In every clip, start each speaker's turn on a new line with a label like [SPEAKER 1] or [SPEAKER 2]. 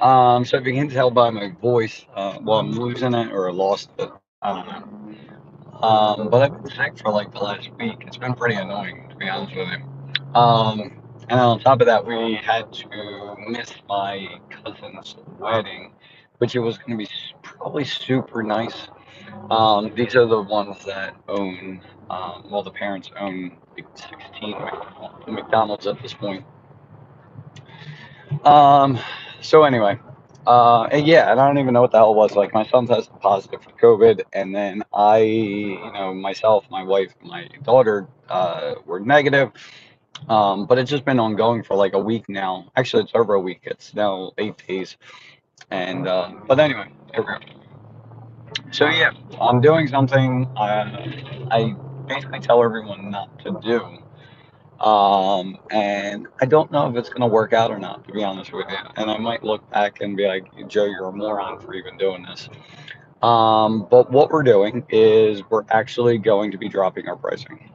[SPEAKER 1] So if you can tell by my voice, well, I'm losing it or I lost it. I don't know. But I've been sick for like the last week. It's been pretty annoying, to be honest with you. And on top of that, we had to miss my cousin's wedding, which it was going to be probably super nice. These are the ones that own, well, the parents own like 16 McDonald's at this point. Um, so anyway, and yeah, and I don't even know what the hell it was. Like my son tested positive for COVID, and then myself, my wife, my daughter, were negative. But it's just been ongoing for like a week now. Actually, it's over a week. It's now 8 days. And but anyway, here we go. So yeah, I'm doing something I basically tell everyone not to do. And I don't know if it's going to work out or not, to be honest with you. And I might look back and be like, Joe, you're a moron for even doing this. But what we're doing is we're actually going to be dropping our pricing.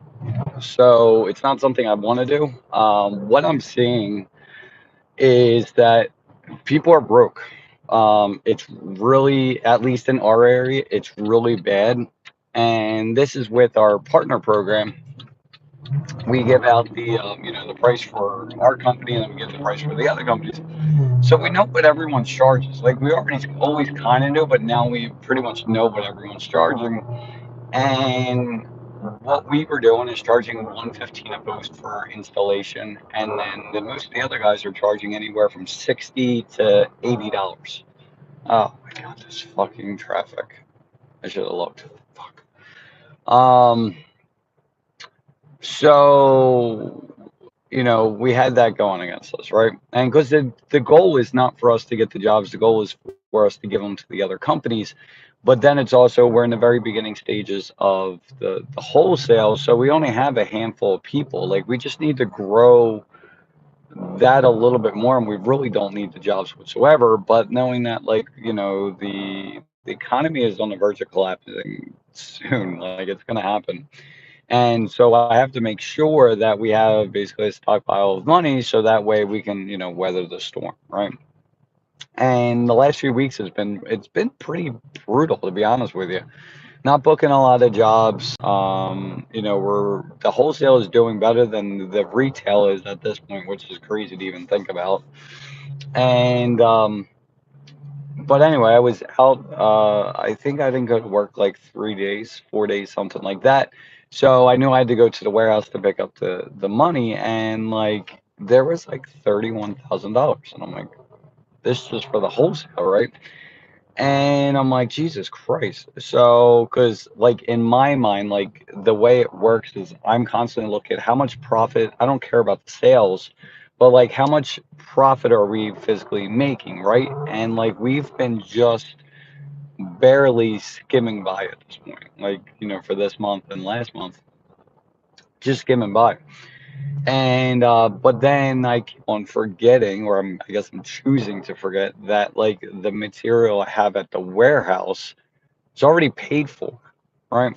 [SPEAKER 1] So it's not something I want to do. What I'm seeing is that people are broke. It's really, at least in our area, it's really bad. And this is with our partner program. We give out the price for our company, and then we give the price for the other companies. So we know what everyone's charges. Like we already always kind of knew, but now we pretty much know what everyone's charging. And what we were doing is charging 115 a post for installation, and then most of the other guys are charging anywhere from 60 to $80. Oh my god, this fucking traffic! I should have looked. Fuck. Um. So we had that going against us, right? And because the goal is not for us to get the jobs, the goal is for us to give them to the other companies. But then it's also we're in the very beginning stages of the wholesale, so we only have a handful of people. Like we just need to grow that a little bit more, and we really don't need the jobs whatsoever. But knowing that, like the economy is on the verge of collapsing soon, like it's going to happen. And so I have to make sure that we have basically a stockpile of money so that way we can, weather the storm, right? And the last few weeks it's been pretty brutal to be honest with you. Not booking a lot of jobs. We're the wholesale is doing better than the retail is at this point, which is crazy to even think about. And but anyway, I was out. I think I didn't go to work like 3 days, 4 days, something like that. So I knew I had to go to the warehouse to pick up the money, and like there was like $31,000, and I'm like, this is for the wholesale, right? And I'm like, Jesus Christ. So, because like in my mind, like the way it works is I'm constantly looking at how much profit. I don't care about the sales, but like how much profit are we physically making, right? And like we've been just barely skimming by at this point, like, for this month and last month, just skimming by. And but then I keep on forgetting, or I guess I'm choosing to forget that like the material I have at the warehouse it's already paid for, right?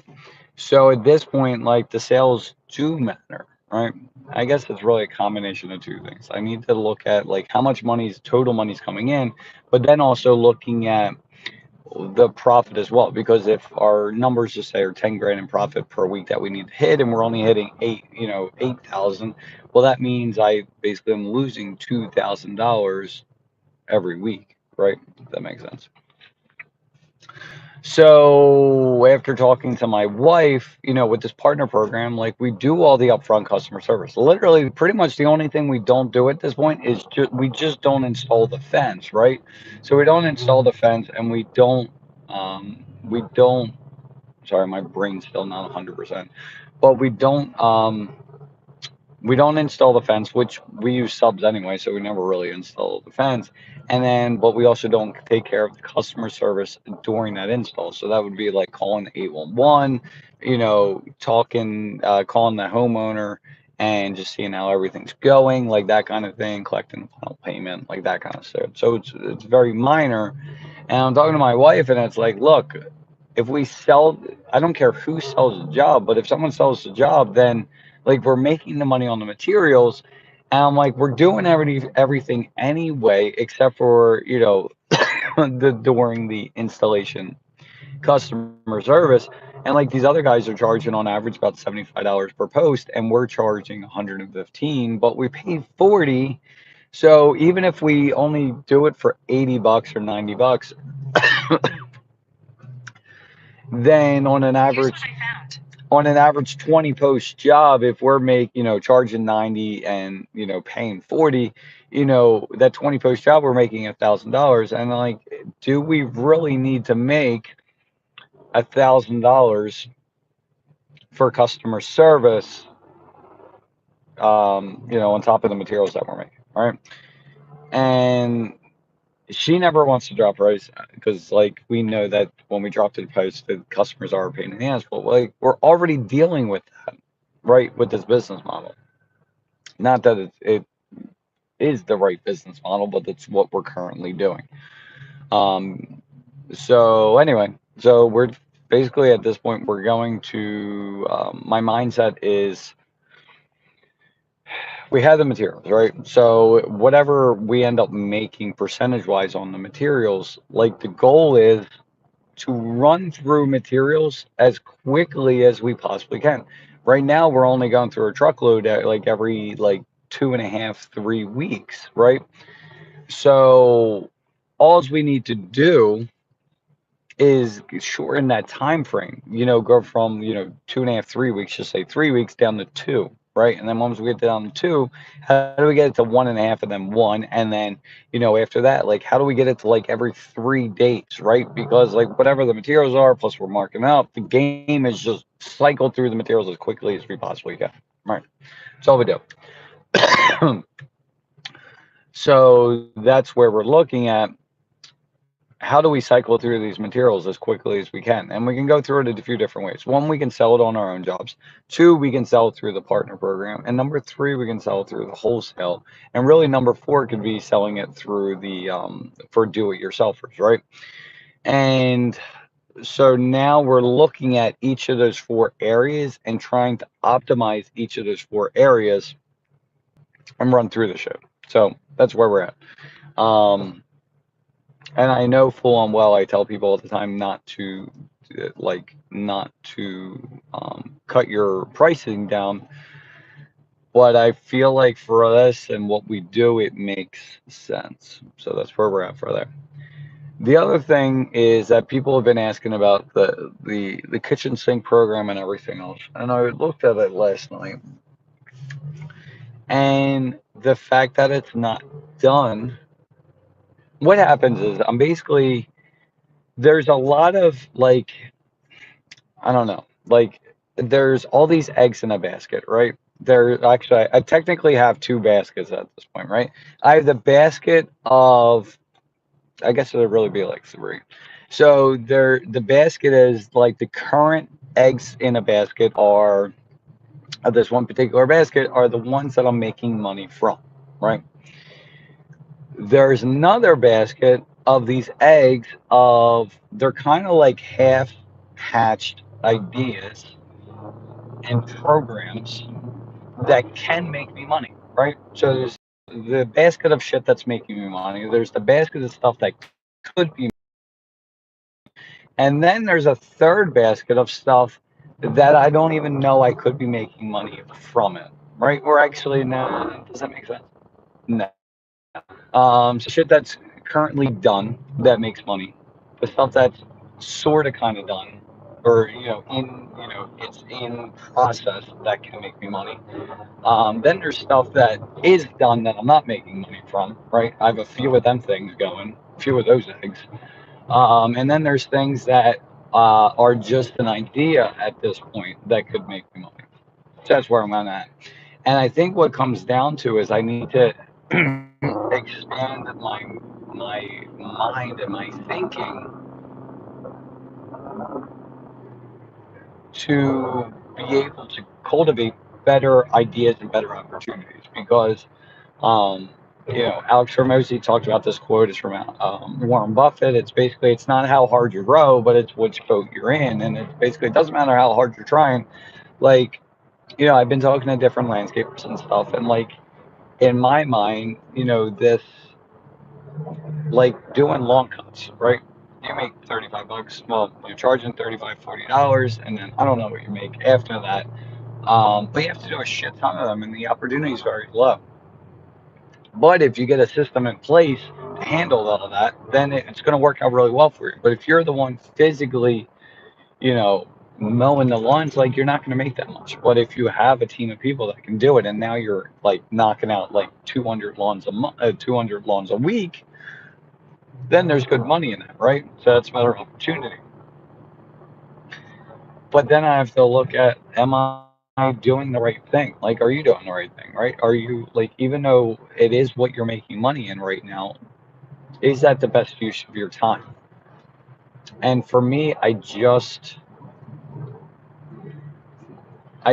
[SPEAKER 1] So at this point, like the sales do matter, right? I guess it's really a combination of two things. I need to look at like how much total money's coming in, but then also looking at the profit as well. Because if our numbers just say are 10 grand in profit per week that we need to hit, and we're only hitting 8,000, well, that means I basically am losing $2,000 every week, right? If that makes sense. So after talking to my wife, with this partner program, like we do all the upfront customer service. Literally, pretty much the only thing we don't do at this point is we just don't install the fence, right? So we don't install the fence, and we don't. Sorry, my brain's still not 100%, but we don't install the fence, which we use subs anyway, so we never really install the fence. And then, but we also don't take care of the customer service during that install. So that would be like calling 811, calling the homeowner and just seeing how everything's going, like that kind of thing, collecting the final payment, like that kind of stuff. So it's very minor. And I'm talking to my wife, and it's like, look, if we sell, I don't care who sells the job, but if someone sells the job, then like we're making the money on the materials, And I'm like, we're doing everything anyway, except for, during the installation customer service. And like these other guys are charging on average about $75 per post, and we're charging 115, but we pay 40. So even if we only do it for 80 bucks or 90 bucks, then on an average 20 post job, if we're charging 90 and paying 40, that 20 post job, we're making $1,000. And like, do we really need to make $1,000 for customer service, on top of the materials that we're making, right? And she never wants to drop price because, like, we know that when we drop to the post, the customers are a pain in the ass. But like, we're already dealing with that, right, with this business model. Not that it is the right business model, but it's what we're currently doing. Um, so anyway, so we're basically at this point, we're going to, my mindset is we have the materials, right? So whatever we end up making percentage wise on the materials, like the goal is to run through materials as quickly as we possibly can. Right now, we're only going through a truckload at like every like 2.5, 3 weeks, right? So all we need to do is shorten that time frame, go from, 2.5, 3 weeks, just say 3 weeks down to two, right? And then once we get down to two, how do we get it to 1.5 and then one? And then, after that, like, how do we get it to like every 3 days, right? Because like whatever the materials are, plus we're marking up, the game is just cycle through the materials as quickly as we possibly can, right? That's all we do. So that's where we're looking at how do we cycle through these materials as quickly as we can? And we can go through it a few different ways. One, we can sell it on our own jobs. Two, we can sell it through the partner program. And number three, we can sell it through the wholesale. And really, number four could be selling it through the for do-it-yourselfers, right? And so now we're looking at each of those four areas and trying to optimize each of those four areas and run through the show. So that's where we're at. And I know full on well, I tell people all the time not to cut your pricing down. But I feel like for us and what we do, it makes sense. So that's where we're at for that. The other thing is that people have been asking about the kitchen sink program and everything else. And I looked at it last night. And the fact that it's not done, what happens is there's a lot of like, I don't know, like there's all these eggs in a basket, right? There actually, I technically have two baskets at this point, right? I have the basket of, I guess it would really be like three. So the basket is like the current eggs in a basket are, of this one particular basket, are the ones that I'm making money from, right? There's another basket of these eggs of, they're kind of like half hatched ideas and programs that can make me money, right? So there's the basket of shit that's making me money. There's the basket of stuff that could be, and then there's a third basket of stuff that I don't even know I could be making money from it, right? Or actually, no, does that make sense? No. So shit that's currently done that makes money, the stuff that's sort of kind of done, or it's in process that can make me money. Then there's stuff that is done that I'm not making money from, right? I have a few of them things going, a few of those eggs. And then there's things that are just an idea at this point that could make me money. So that's where I'm at. And I think what comes down to is I need to expand my mind and my thinking to be able to cultivate better ideas and better opportunities because Alex Hormozy talked about this quote. It's from Warren Buffett. It's basically, it's not how hard you row, but it's which boat you're in. And it basically, it doesn't matter how hard you're trying. Like, I've been talking to different landscapers and stuff, and like, in my mind, this, like doing long cuts, right? You make 35 bucks. Well, you're charging 35, $40, and then I don't know what you make after that. But you have to do a shit ton of them, and the opportunity is very low. But if you get a system in place to handle all of that, then it's going to work out really well for you. But if you're the one physically, you know, mowing the lawns, like you're not going to make that much. But if you have a team of people that can do it, and now you're like knocking out like 200 lawns a month, 200 lawns a week, then there's good money in that, right? So that's better opportunity. But then I have to look at, am I doing the right thing? Like, are you doing the right thing, right? Are you, like, even though it is what you're making money in right now, is that the best use of your time? And for me, I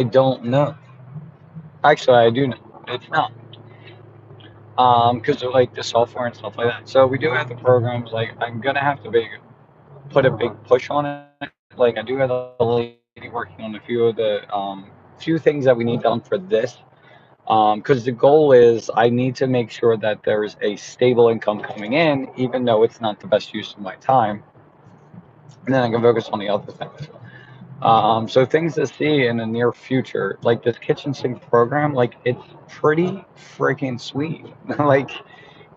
[SPEAKER 1] don't know. Actually, I do know. It's not. Because of like the software and stuff like that. So we do have the programs. Like, I'm gonna have to put a big push on it. Like, I do have a lady working on a few things that we need done for this. Because the goal is I need to make sure that there's a stable income coming in, even though it's not the best use of my time, and then I can focus on the other things. So things to see in the near future, like this kitchen sink program, like it's pretty freaking sweet. Like,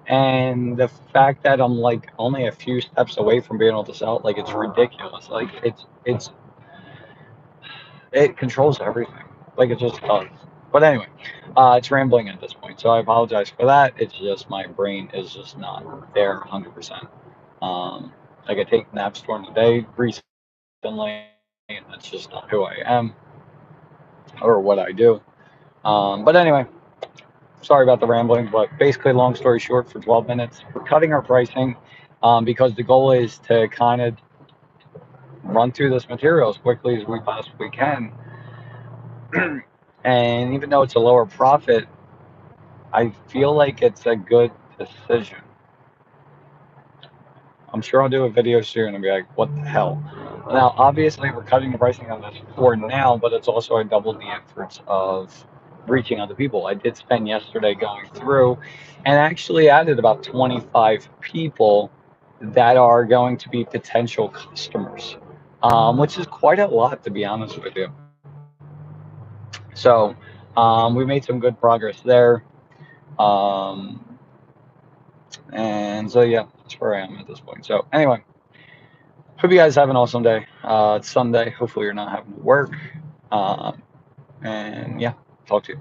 [SPEAKER 1] and the fact that I'm like only a few steps away from being able to sell it, like it's ridiculous. Like it controls everything. Like it just does. But anyway, it's rambling at this point, so I apologize for that. It's just my brain is just not there 100%. Like I take naps during the day recently, and that's just not who I am or what I do. But anyway, sorry about the rambling, but basically, long story short, for 12 minutes, we're cutting our pricing because the goal is to kind of run through this material as quickly as we possibly can. And even though it's a lower profit, I feel like it's a good decision. I'm sure I'll do a video soon and be like, what the hell? Now, obviously, we're cutting the pricing on this for now, but it's also I doubled the efforts of reaching other people. I did spend yesterday going through and actually added about 25 people that are going to be potential customers, which is quite a lot, to be honest with you. So we made some good progress there. Um, and so, yeah, that's where I am at this point. So, anyway, hope you guys have an awesome day. It's Sunday. Hopefully, you're not having to work. And yeah, talk to you.